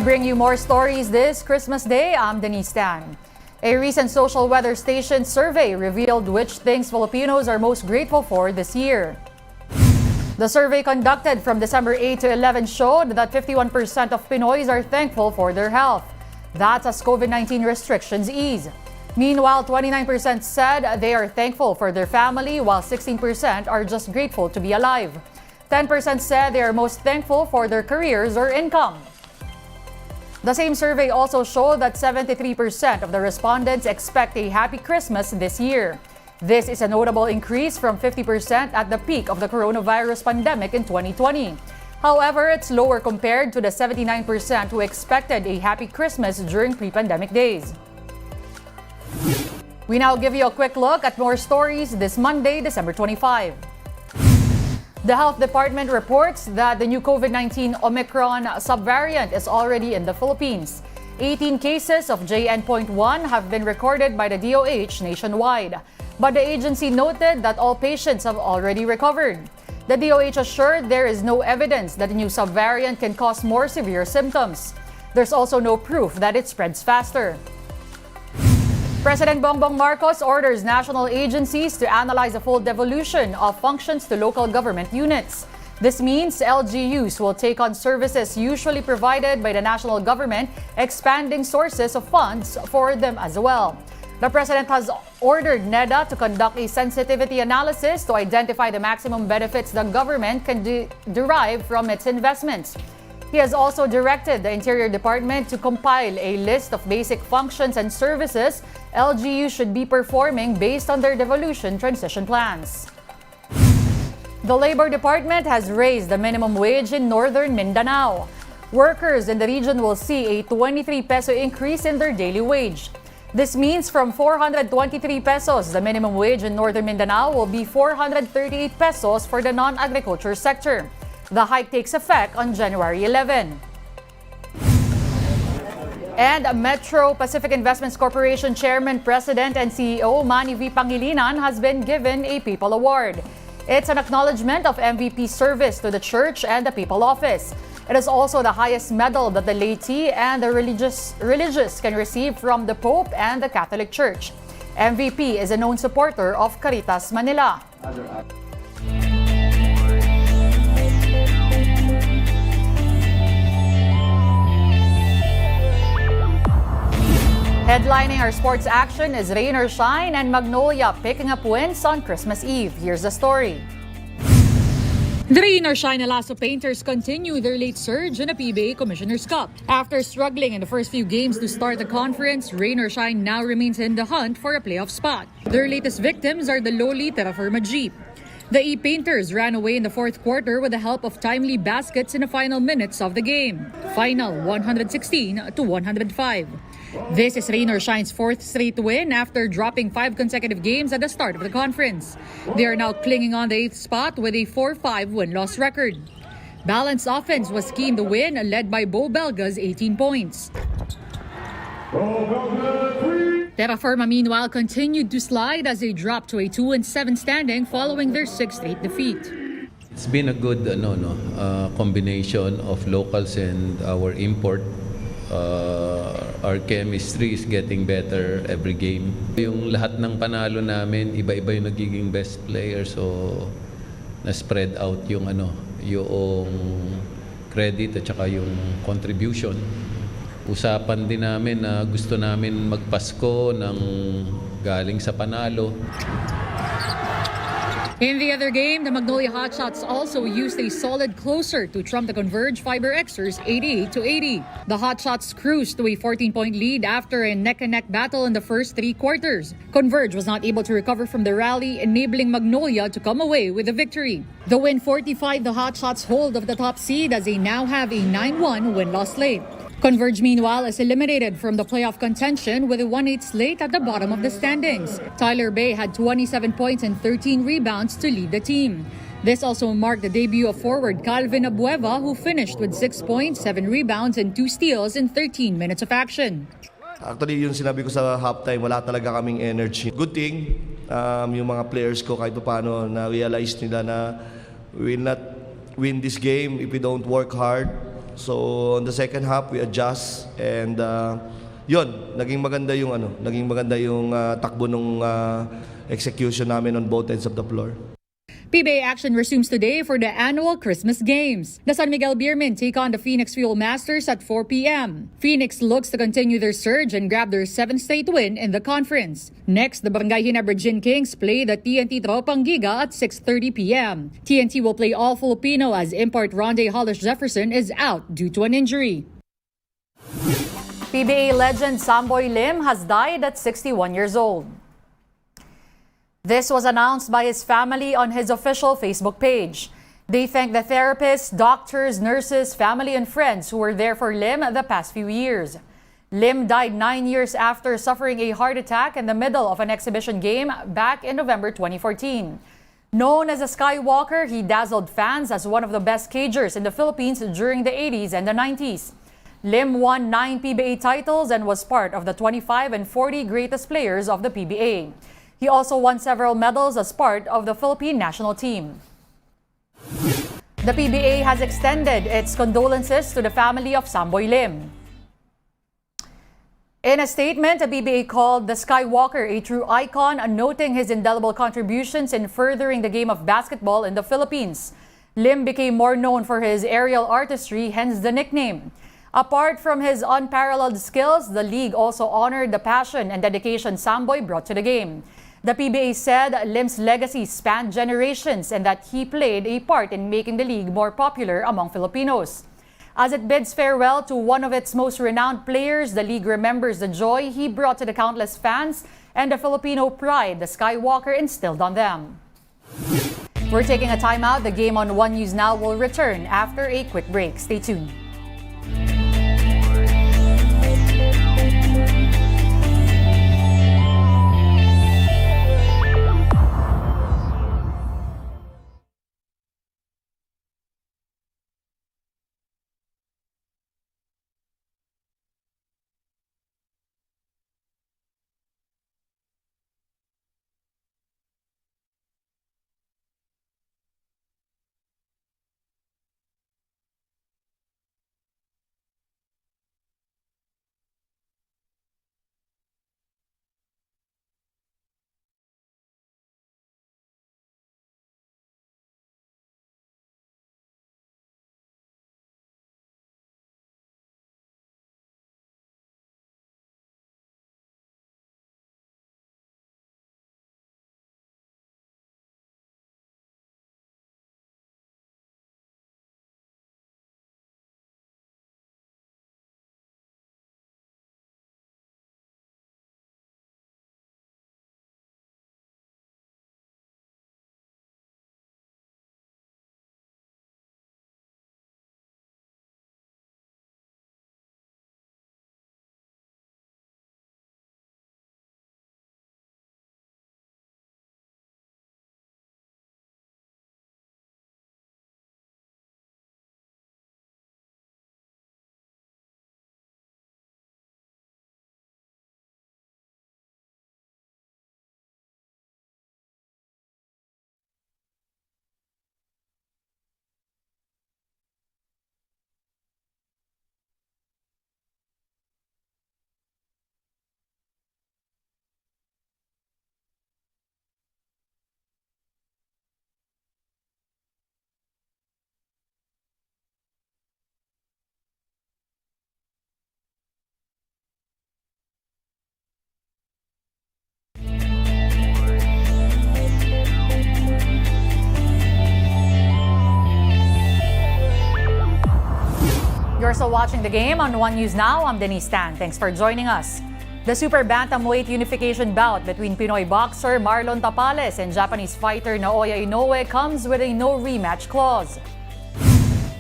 bring you more stories this Christmas Day, I'm Denise Tan. A recent social weather station survey revealed which things Filipinos are most grateful for this year. The survey conducted from December 8 to 11 showed that 51% of Pinoys are thankful for their health. That's as COVID-19 restrictions ease. Meanwhile, 29% said they are thankful for their family, while 16% are just grateful to be alive. 10% said they are most thankful for their careers or income. The same survey also showed that 73% of the respondents expect a happy Christmas this year. This is a notable increase from 50% at the peak of the coronavirus pandemic in 2020. However, it's lower compared to the 79% who expected a happy Christmas during pre-pandemic days. We now give you a quick look at more stories this Monday, December 25. The Health Department reports that the new COVID-19 Omicron subvariant is already in the Philippines. 18 cases of JN.1 have been recorded by the DOH nationwide. But the agency noted that all patients have already recovered. The DOH assured there is no evidence that the new subvariant can cause more severe symptoms. There's also no proof that it spreads faster. President Bongbong Marcos orders national agencies to analyze a full devolution of functions to local government units. This means LGUs will take on services usually provided by the national government, expanding sources of funds for them as well. The president has ordered NEDA to conduct a sensitivity analysis to identify the maximum benefits the government can derive from its investments. He has also directed the Interior Department to compile a list of basic functions and services LGU should be performing based on their devolution transition plans. The Labor Department has raised the minimum wage in northern Mindanao. Workers in the region will see a 23 peso increase in their daily wage. This means from 423 pesos, the minimum wage in northern Mindanao will be 438 pesos for the non-agriculture sector. The hike takes effect on January 11. And Metro Pacific Investments Corporation Chairman, President, and CEO Manny V. Pangilinan has been given a People Award. It's an acknowledgement of MVP service to the church and the People Office. It is also the highest medal that the laity and the religious can receive from the Pope and the Catholic Church. MVP is a known supporter of Caritas Manila. Headlining our sports action is Rain or Shine and Magnolia picking up wins on Christmas Eve. Here's the story. The Rain or Shine Alaso Painters continue their late surge in the PBA Commissioner's Cup. After struggling in the first few games to start the conference, Rain or Shine now remains in the hunt for a playoff spot. Their latest victims are the lowly Terra Firma Jeep. The E-Painters ran away in the fourth quarter with the help of timely baskets in the final minutes of the game. Final 116-105. This is Rain or Shine's fourth straight win after dropping 5 consecutive games at the start of the conference. They are now clinging on the 8th spot with a 4-5 win-loss record. Balanced offense was key in the win, led by Bo Belga's 18 points. Terra Firma, meanwhile, continued to slide as they dropped to a 2-7 standing following their 6th straight defeat. It's been a good combination of locals and our import. Our chemistry is getting better every game. Yung lahat ng panalo namin, iba-iba yung nagiging best player, so na-spread out yung yung credit at saka yung contribution. Usapan din namin na gusto namin magpasko ng galing sa panalo. In the other game, the Magnolia Hotshots also used a solid closer to trump the Converge Fiber Xers 88-80. The Hotshots cruised to a 14-point lead after a neck-and-neck battle in the first 3 quarters. Converge was not able to recover from the rally, enabling Magnolia to come away with a victory. The win fortified the Hotshots' hold of the top seed as they now have a 9-1 win-loss slate. Converge, meanwhile, is eliminated from the playoff contention with a 1-8 slate at the bottom of the standings. Tyler Bay had 27 points and 13 rebounds to lead the team. This also marked the debut of forward Calvin Abueva, who finished with 6 points, 7 rebounds, and 2 steals in 13 minutes of action. Actually, yung sinabi ko sa halftime, wala talaga kaming energy. Good thing, yung mga players ko kahit paano na-realize nila na we will not win this game if we don't work hard. So on the second half, we adjust and yun, naging maganda yung takbo ng execution namin on both ends of the floor. PBA action resumes today for the annual Christmas Games. The San Miguel Beermen take on the Phoenix Fuel Masters at 4 p.m. Phoenix looks to continue their surge and grab their 7th straight win in the conference. Next, the Barangay Ginebra Gin Kings play the TNT Tropang Giga at 6:30 p.m. TNT will play all Filipino as import Ronde Hollis Jefferson is out due to an injury. PBA legend Samboy Lim has died at 61 years old. This was announced by his family on his official Facebook page. They thank the therapists, doctors, nurses, family, and friends who were there for Lim the past few years. Lim died 9 years after suffering a heart attack in the middle of an exhibition game back in November 2014. Known as a skywalker, he dazzled fans as one of the best cagers in the Philippines during the 80s and the 90s. Lim won 9 PBA titles and was part of the 25 and 40 greatest players of the PBA. He also won several medals as part of the Philippine national team. The PBA has extended its condolences to the family of Samboy Lim. In a statement, the PBA called the Skywalker a true icon, noting his indelible contributions in furthering the game of basketball in the Philippines. Lim became more known for his aerial artistry, hence the nickname. Apart from his unparalleled skills, the league also honored the passion and dedication Samboy brought to the game. The PBA said Lim's legacy spanned generations and that he played a part in making the league more popular among Filipinos. As it bids farewell to one of its most renowned players, the league remembers the joy he brought to the countless fans and the Filipino pride the Skywalker instilled on them. We're taking a timeout. The game on One News Now will return after a quick break. Stay tuned. You're still watching the game on One News Now. I'm Denise Tan. Thanks for joining us. The super bantamweight unification bout between Pinoy boxer Marlon Tapales and Japanese fighter Naoya Inoue comes with a no rematch clause.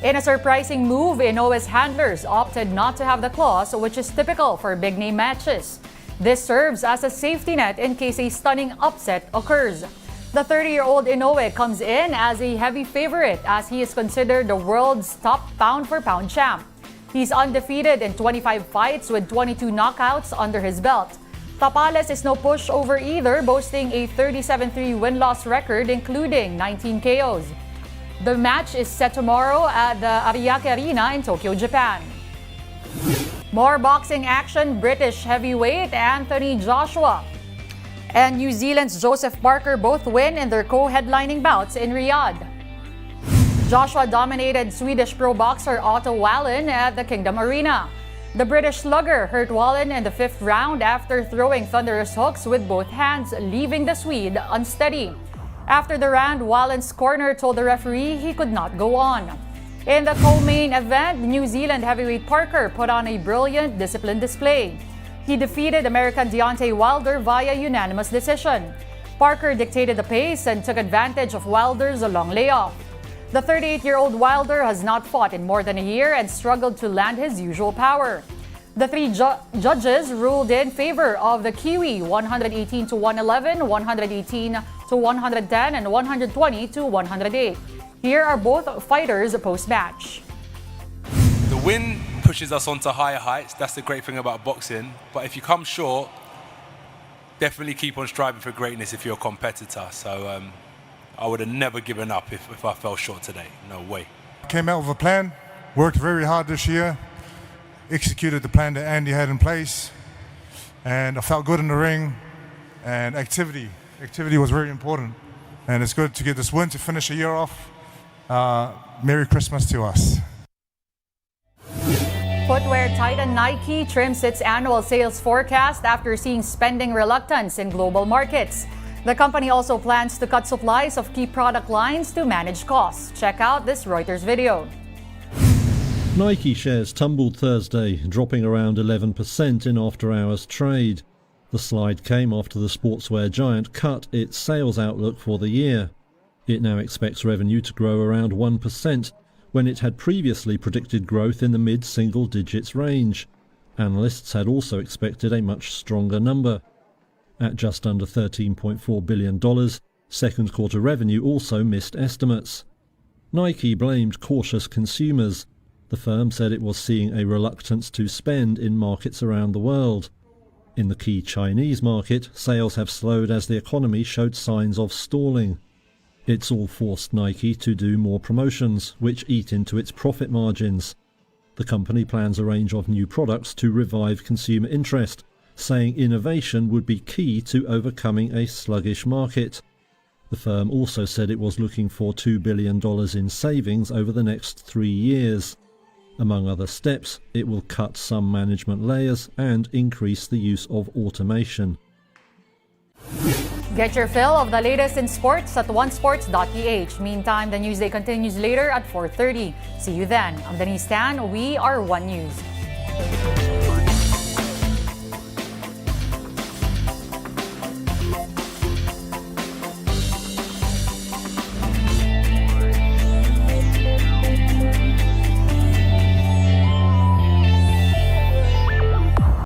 In a surprising move, Inoue's handlers opted not to have the clause, which is typical for big-name matches. This serves as a safety net in case a stunning upset occurs. The 30-year-old Inoue comes in as a heavy favorite as he is considered the world's top pound-for-pound champ. He's undefeated in 25 fights with 22 knockouts under his belt. Tapales is no pushover either, boasting a 37-3 win-loss record including 19 KOs. The match is set tomorrow at the Ariake Arena in Tokyo, Japan. More boxing action. British heavyweight Anthony Joshua and New Zealand's Joseph Parker both win in their co-headlining bouts in Riyadh. Joshua dominated Swedish pro boxer Otto Wallin at the Kingdom Arena. The British slugger hurt Wallin in the 5th round after throwing thunderous hooks with both hands, leaving the Swede unsteady. After the round, Wallin's corner told the referee he could not go on. In the co-main event, New Zealand heavyweight Parker put on a brilliant discipline display. He defeated American Deontay Wilder via unanimous decision. Parker dictated the pace and took advantage of Wilder's long layoff. The 38-year-old Wilder has not fought in more than a year and struggled to land his usual power. The three judges ruled in favor of the Kiwi 118 to 111, 118 to 110, and 120 to 108. Here are both fighters post-match. The win pushes us onto higher heights. That's the great thing about boxing. But if you come short, definitely keep on striving for greatness if you're a competitor. So I would have never given up if I fell short today. No way. Came out with a plan, worked very hard this year, executed the plan that Andy had in place, and I felt good in the ring, and activity was very important. And it's good to get this win to finish the year off. Merry Christmas to us. Footwear titan Nike trims its annual sales forecast after seeing spending reluctance in global markets. The company also plans to cut supplies of key product lines to manage costs. Check out this Reuters video. Nike shares tumbled Thursday, dropping around 11% in after-hours trade. The slide came after the sportswear giant cut its sales outlook for the year. It now expects revenue to grow around 1%, when it had previously predicted growth in the mid-single digits range. Analysts had also expected a much stronger number. At just under $13.4 billion, second quarter revenue also missed estimates. Nike blamed cautious consumers. The firm said it was seeing a reluctance to spend in markets around the world. In the key Chinese market, sales have slowed as the economy showed signs of stalling. It's all forced Nike to do more promotions, which eat into its profit margins. The company plans a range of new products to revive consumer interest, saying innovation would be key to overcoming a sluggish market. The firm also said it was looking for $2 billion in savings over the next 3 years. Among other steps, it will cut some management layers and increase the use of automation. Get your fill of the latest in sports at onesports.ph. Meantime, the newsday continues later at 4:30. See you then. I'm Denise Tan. We are One News.